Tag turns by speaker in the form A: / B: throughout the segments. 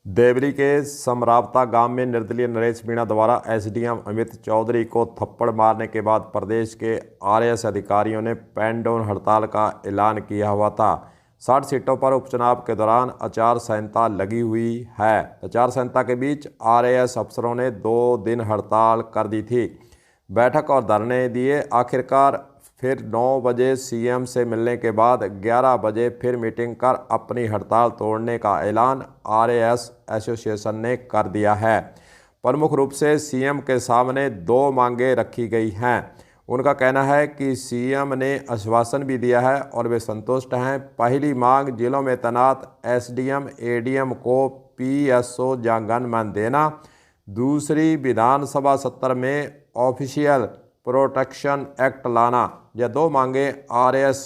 A: देवरी के समरावता गांव में निर्दलीय नरेश मीणा द्वारा एसडीएम अमित चौधरी को थप्पड़ मारने के बाद प्रदेश के आरएएस अधिकारियों ने पेन डाउन हड़ताल का ऐलान किया हुआ था। 60 सीटों पर उपचुनाव के दौरान आचार संहिता लगी हुई है। आचार संहिता के बीच आरएएस अफसरों ने 2 दिन हड़ताल कर दी थी। बैठक और धरने दिए। आखिरकार फिर 9 बजे सीएम से मिलने के बाद 11 बजे फिर मीटिंग कर अपनी हड़ताल तोड़ने का ऐलान आरएएस एसोसिएशन ने कर दिया है। प्रमुख रूप से सीएम के सामने 2 मांगें रखी गई हैं। उनका कहना है कि सीएम ने आश्वासन भी दिया है और वे संतुष्ट हैं। पहली मांग जिलों में तैनात एसडीएम एडीएम को पीएसओ या गनमैन देना। दूसरी, विधानसभा सत्र में ऑफिशियल प्रोटेक्शन एक्ट लाना। यह 2 मांगें आरएएस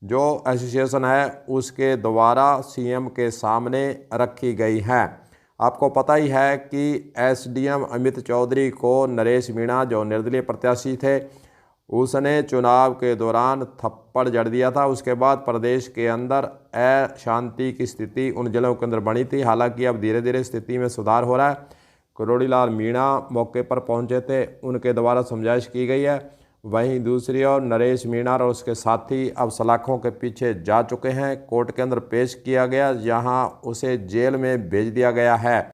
A: जो एसोसिएशन है उसके द्वारा सीएम के सामने रखी गई हैं। आपको पता ही है कि एसडीएम अमित चौधरी को नरेश मीणा जो निर्दलीय प्रत्याशी थे उसने चुनाव के दौरान थप्पड़ जड़ दिया था। उसके बाद प्रदेश के अंदर अशांति की स्थिति उन जिलों के अंदर बनी थी। हालांकि अब धीरे धीरे स्थिति में सुधार हो रहा है। करोड़ीलाल मीणा मौके पर पहुंचे थे, उनके द्वारा समझाइश की गई है। वहीं दूसरी ओर नरेश मीणा और उसके साथी अब सलाखों के पीछे जा चुके हैं। कोर्ट के अंदर पेश किया गया, जहां उसे जेल में भेज दिया गया है।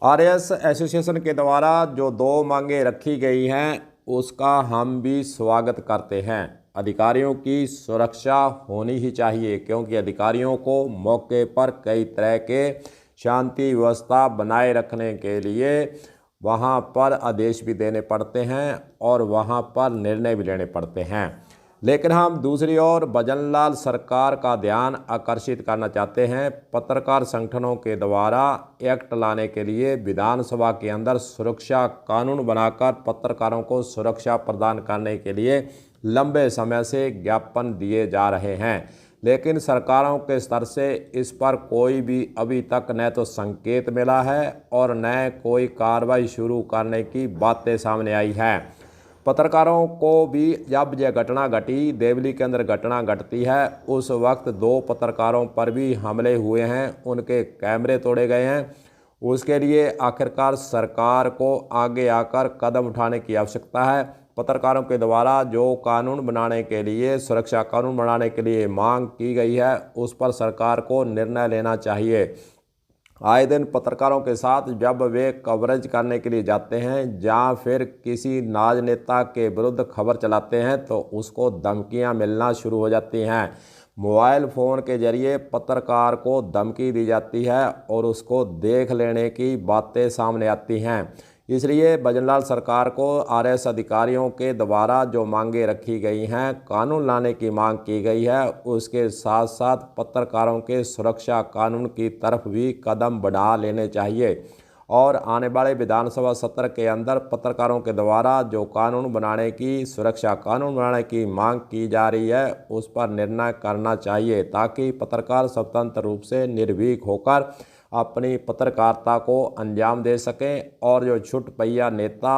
A: आरएएस एसोसिएशन के द्वारा जो 2 मांगें रखी गई हैं उसका हम भी स्वागत करते हैं। अधिकारियों की सुरक्षा होनी ही चाहिए, क्योंकि अधिकारियों को मौके पर कई तरह के शांति व्यवस्था बनाए रखने के लिए वहाँ पर आदेश भी देने पड़ते हैं और वहाँ पर निर्णय भी लेने पड़ते हैं। लेकिन हम दूसरी ओर भजनलाल सरकार का ध्यान आकर्षित करना चाहते हैं। पत्रकार संगठनों के द्वारा एक्ट लाने के लिए विधानसभा के अंदर सुरक्षा कानून बनाकर पत्रकारों को सुरक्षा प्रदान करने के लिए लंबे समय से ज्ञापन दिए जा रहे हैं, लेकिन सरकारों के स्तर से इस पर कोई भी अभी तक न तो संकेत मिला है और न कोई कार्रवाई शुरू करने की बातें सामने आई हैं। पत्रकारों को भी जब यह घटना घटी, देवली के अंदर घटना घटती है, उस वक्त 2 पत्रकारों पर भी हमले हुए हैं, उनके कैमरे तोड़े गए हैं। उसके लिए आखिरकार सरकार को आगे आकर कदम उठाने की आवश्यकता है। पत्रकारों के द्वारा जो कानून बनाने के लिए, सुरक्षा कानून बनाने के लिए मांग की गई है, उस पर सरकार को निर्णय लेना चाहिए। आए दिन पत्रकारों के साथ जब वे कवरेज करने के लिए जाते हैं या फिर किसी राजनेता के विरुद्ध खबर चलाते हैं तो उसको धमकियां मिलना शुरू हो जाती हैं। मोबाइल फ़ोन के जरिए पत्रकार को धमकी दी जाती है और उसको देख लेने की बातें सामने आती हैं। इसलिए भजनलाल सरकार को आरएएस अधिकारियों के द्वारा जो मांगें रखी गई हैं, कानून लाने की मांग की गई है, उसके साथ साथ पत्रकारों के सुरक्षा कानून की तरफ भी कदम बढ़ा लेने चाहिए। और आने वाले विधानसभा सत्र के अंदर पत्रकारों के द्वारा जो कानून बनाने की, सुरक्षा कानून बनाने की मांग की जा रही है, उस पर निर्णय करना चाहिए, ताकि पत्रकार स्वतंत्र रूप से निर्भीक होकर अपनी पत्रकारिता को अंजाम दे सकें। और जो छुटपैया नेता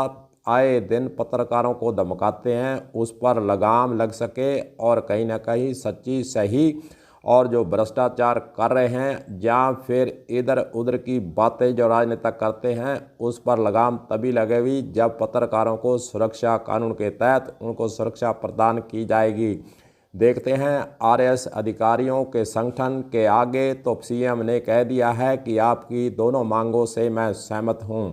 A: आए दिन पत्रकारों को धमकाते हैं उस पर लगाम लग सके और कहीं ना कहीं सच्ची सही और जो भ्रष्टाचार कर रहे हैं या फिर इधर उधर की बातें जो राजनेता करते हैं उस पर लगाम तभी लगेगी जब पत्रकारों को सुरक्षा कानून के तहत उनको सुरक्षा प्रदान की जाएगी। देखते हैं आरएएस अधिकारियों के संगठन के आगे तो सीएम ने कह दिया है कि आपकी दोनों मांगों से मैं सहमत हूं।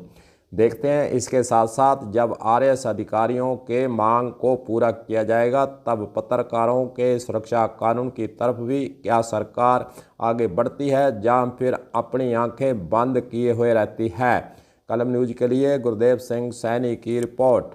A: देखते हैं इसके साथ साथ जब आरएएस अधिकारियों के मांग को पूरा किया जाएगा तब पत्रकारों के सुरक्षा कानून की तरफ भी क्या सरकार आगे बढ़ती है या फिर अपनी आंखें बंद किए हुए रहती है। कलम न्यूज़ के लिए गुरदेव सिंह सैनी की रिपोर्ट।